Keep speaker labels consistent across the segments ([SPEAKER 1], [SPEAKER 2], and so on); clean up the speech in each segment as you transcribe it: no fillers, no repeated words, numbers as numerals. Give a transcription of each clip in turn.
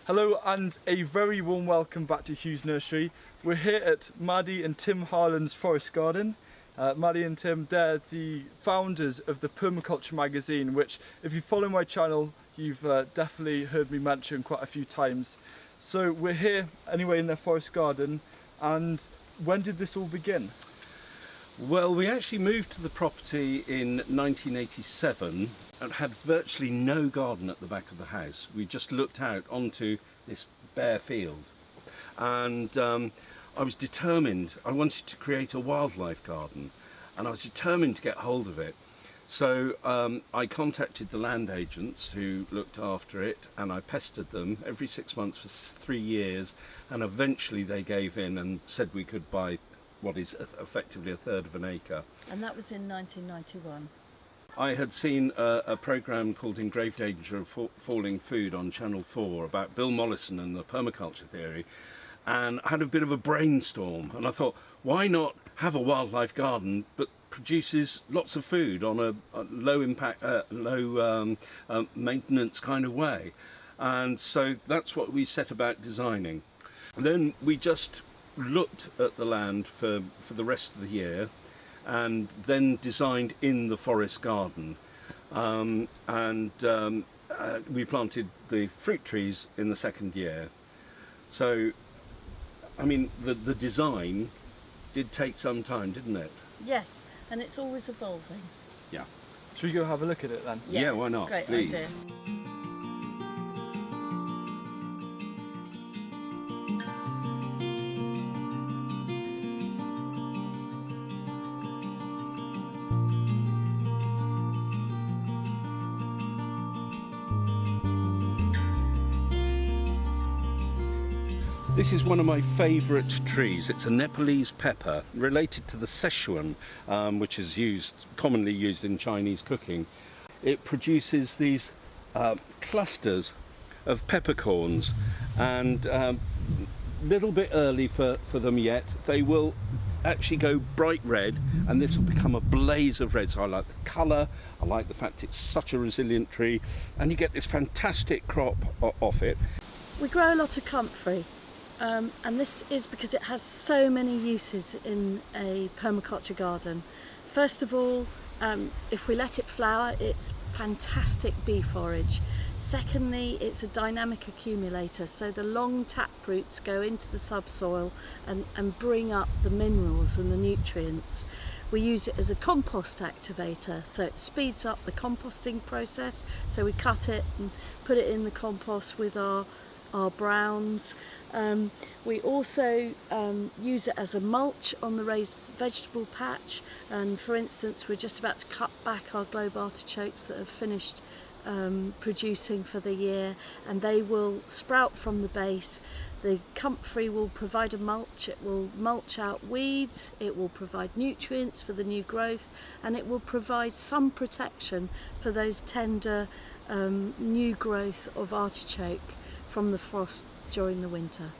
[SPEAKER 1] Hello and a very warm welcome back to Hugh's Nursery. We're here at Maddie and Tim Harlan's forest garden. Maddie and Tim, they're the founders of the Permaculture magazine, which if you follow my channel, you've definitely heard me mention quite a few times. So we're here anyway in their forest garden, and when did this all begin?
[SPEAKER 2] Well, we actually moved to the property in 1987 and had virtually no garden at the back of the house. We just looked out onto this bare field, and I was determined. I wanted to create a wildlife garden, and I was determined to get hold of it. So I contacted the land agents who looked after it, and I pestered them every 6 months for 3 years, and eventually they gave in and said we could buy what is effectively a third of an acre.
[SPEAKER 3] And that was in 1991.
[SPEAKER 2] I had seen a programme called In Grave Danger of Falling Food on Channel 4 about Bill Mollison and the permaculture theory, and I had a bit of a brainstorm, and I thought, why not have a wildlife garden but produces lots of food on a low impact, low maintenance kind of way? And so that's what we set about designing. And then we just looked at the land for the rest of the year, and then designed in the forest garden, we planted the fruit trees in the second year. So I mean, the design did take some time, didn't it?
[SPEAKER 3] Yes, and it's always evolving.
[SPEAKER 2] Yeah.
[SPEAKER 1] Should we go have a look at it then?
[SPEAKER 2] Yeah, why not?
[SPEAKER 3] Great
[SPEAKER 2] Please.
[SPEAKER 3] idea.
[SPEAKER 2] This is one of my favourite trees. It's a Nepalese pepper related to the Szechuan, which is commonly used in Chinese cooking. It produces these clusters of peppercorns, and little bit early for them yet. They will actually go bright red, and this will become a blaze of red. So I like the colour, I like the fact it's such a resilient tree, and you get this fantastic crop off it.
[SPEAKER 3] We grow a lot of comfrey. And this is because it has so many uses in a permaculture garden. First of all, if we let it flower, it's fantastic bee forage. Secondly, it's a dynamic accumulator, so the long tap roots go into the subsoil and bring up the minerals and the nutrients. We use it as a compost activator, so it speeds up the composting process. So we cut it and put it in the compost with our browns. We also use it as a mulch on the raised vegetable patch, and for instance we're just about to cut back our globe artichokes that have finished producing for the year, and they will sprout from the base. The comfrey will provide a mulch, it will mulch out weeds, it will provide nutrients for the new growth, and it will provide some protection for those tender new growth of artichoke from the frost during the winter.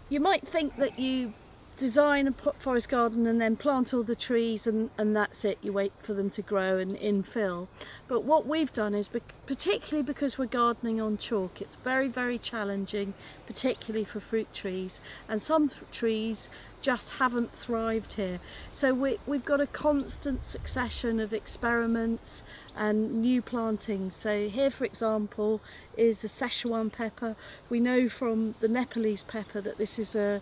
[SPEAKER 3] You might think that you design a forest garden and then plant all the trees and that's it, you wait for them to grow and infill. But what we've done is, particularly because we're gardening on chalk, it's very, very challenging, particularly for fruit trees, and some trees just haven't thrived here. So we've got a constant succession of experiments and new plantings. So here, for example, is a Szechuan pepper. We know from the Nepalese pepper that this is a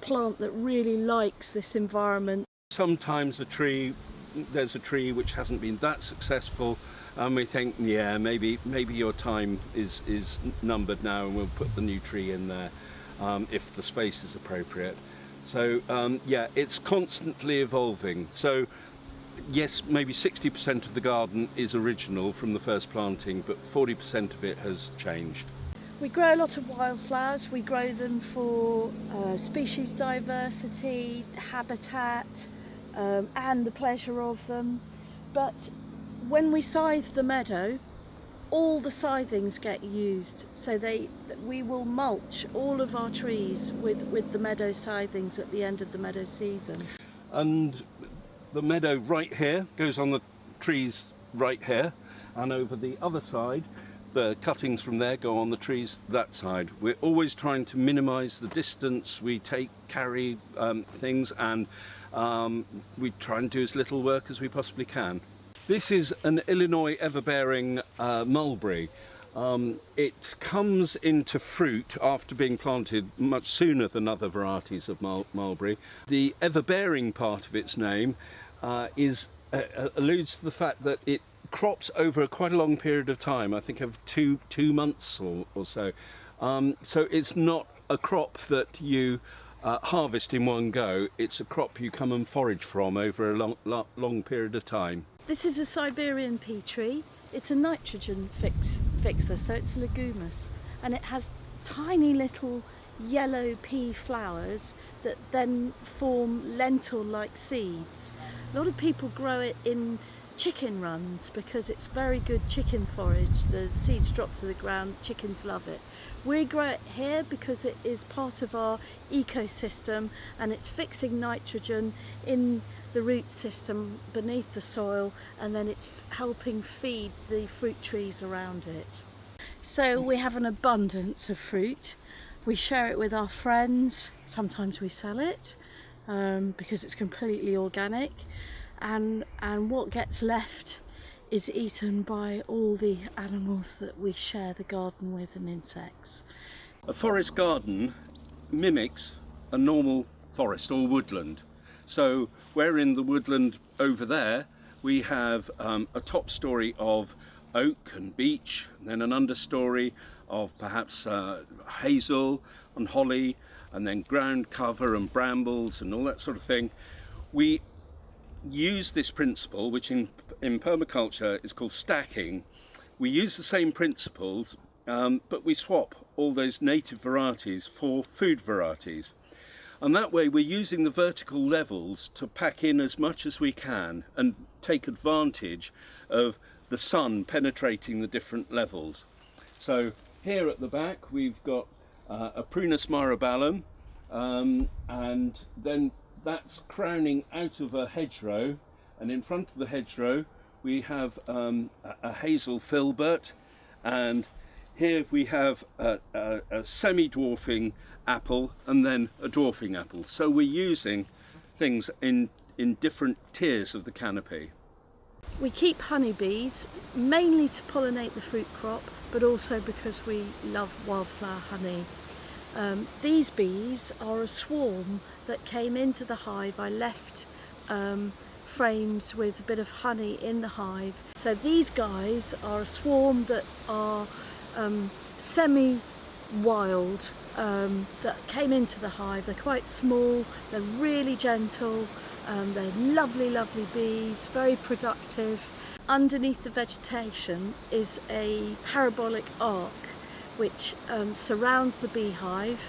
[SPEAKER 3] plant that really likes this environment.
[SPEAKER 2] Sometimes there's a tree which hasn't been that successful, and we think, yeah, maybe your time is numbered now, and we'll put the new tree in there if the space is appropriate. So yeah, it's constantly evolving. So yes, maybe 60% of the garden is original from the first planting, but 40% of it has changed.
[SPEAKER 3] We grow a lot of wildflowers. We grow them for species diversity, habitat, and the pleasure of them. But when we scythe the meadow, all the scythings get used. So we will mulch all of our trees with the meadow scythings at the end of the meadow season.
[SPEAKER 2] And the meadow right here goes on the trees right here, and over the other side the cuttings from there go on the trees that side. We're always trying to minimise the distance we carry things, and we try and do as little work as we possibly can. This is an Illinois everbearing mulberry. It comes into fruit after being planted much sooner than other varieties of mulberry. The everbearing part of its name alludes to the fact that it crops over quite a long period of time, I think of two months or so. So it's not a crop that you harvest in one go, it's a crop you come and forage from over a long period of time.
[SPEAKER 3] This is a Siberian pea tree. It's a nitrogen fixer, so it's leguminous, and it has tiny little yellow pea flowers that then form lentil-like seeds. A lot of people grow it in chicken runs because it's very good chicken forage. The seeds drop to the ground, chickens love it. We grow it here because it is part of our ecosystem, and it's fixing nitrogen in the root system beneath the soil, and then it's helping feed the fruit trees around it. So we have an abundance of fruit. We share it with our friends. Sometimes we sell it because it's completely organic, and what gets left is eaten by all the animals that we share the garden with and insects.
[SPEAKER 2] A forest garden mimics a normal forest or woodland. So where in the woodland over there we have a top story of oak and beech, and then an understory of perhaps hazel and holly, and then ground cover and brambles and all that sort of thing. We use this principle, which in permaculture is called stacking. We use the same principles, but we swap all those native varieties for food varieties. And that way we're using the vertical levels to pack in as much as we can and take advantage of the sun penetrating the different levels. So here at the back we've got a Prunus myrobalum, and then that's crowning out of a hedgerow, and in front of the hedgerow we have a hazel filbert, and here we have a semi-dwarfing apple and then a dwarfing apple. So we're using things in different tiers of the canopy.
[SPEAKER 3] We keep honeybees mainly to pollinate the fruit crop, but also because we love wildflower honey. These bees are a swarm that came into the hive. I left frames with a bit of honey in the hive. So these guys are a swarm that are semi-wild, that came into the hive. They're quite small, they're really gentle, they're lovely bees, very productive. Underneath the vegetation is a parabolic arc which surrounds the beehive,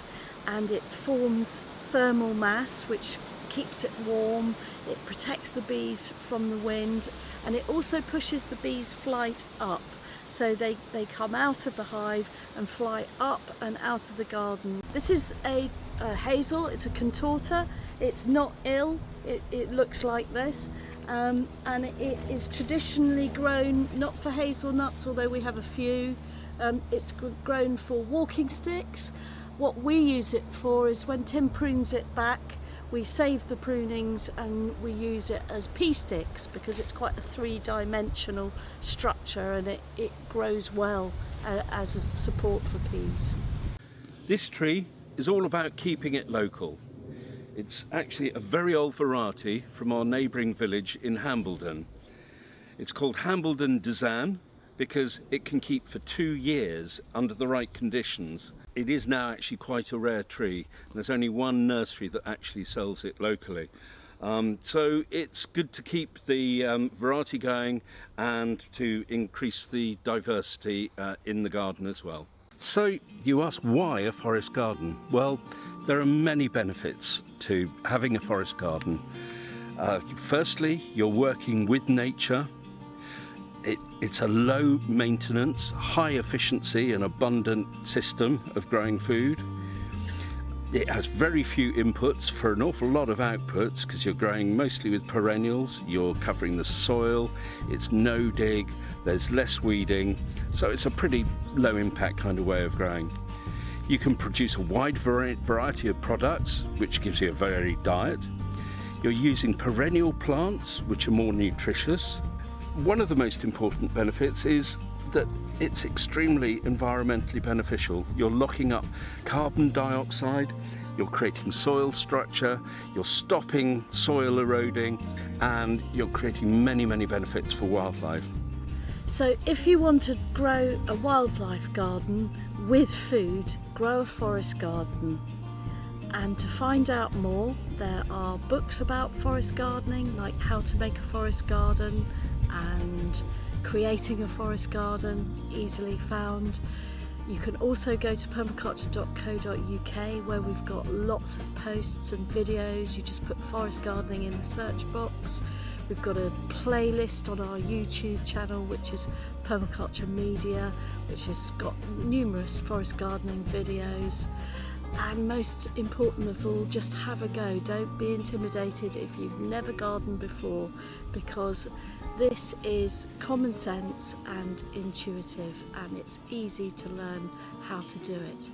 [SPEAKER 3] and it forms thermal mass which keeps it warm, it protects the bees from the wind, and it also pushes the bees' flight up. So they come out of the hive and fly up and out of the garden. This is a hazel, it's a contorta. It's not ill, it looks like this. And it is traditionally grown not for hazelnuts, although we have a few. It's grown for walking sticks. What we use it for is when Tim prunes it back, we save the prunings and we use it as pea sticks because it's quite a three-dimensional structure, and it grows well as a support for peas.
[SPEAKER 2] This tree is all about keeping it local. It's actually a very old variety from our neighbouring village in Hambledon. It's called Hambledon Dezan because it can keep for 2 years under the right conditions. It is now actually quite a rare tree, and there's only one nursery that actually sells it locally. So it's good to keep the variety going and to increase the diversity in the garden as well. So you ask, why a forest garden? Well, there are many benefits to having a forest garden. Firstly, you're working with nature. It's a low maintenance, high efficiency and abundant system of growing food. It has very few inputs for an awful lot of outputs because you're growing mostly with perennials, you're covering the soil, it's no dig, there's less weeding, so it's a pretty low impact kind of way of growing. You can produce a wide variety of products, which gives you a varied diet. You're using perennial plants, which are more nutritious. One of the most important benefits is that it's extremely environmentally beneficial. You're locking up carbon dioxide, you're creating soil structure, you're stopping soil eroding, and you're creating many, many benefits for wildlife.
[SPEAKER 3] So if you want to grow a wildlife garden with food, grow a forest garden. And to find out more, there are books about forest gardening, like How to Make a Forest Garden and Creating a Forest Garden, easily found. You can also go to permaculture.co.uk where we've got lots of posts and videos. You just put forest gardening in the search box. We've got a playlist on our YouTube channel, which is Permaculture Media, which has got numerous forest gardening videos. And most important of all, just have a go. Don't be intimidated if you've never gardened before, because this is common sense and intuitive, and it's easy to learn how to do it.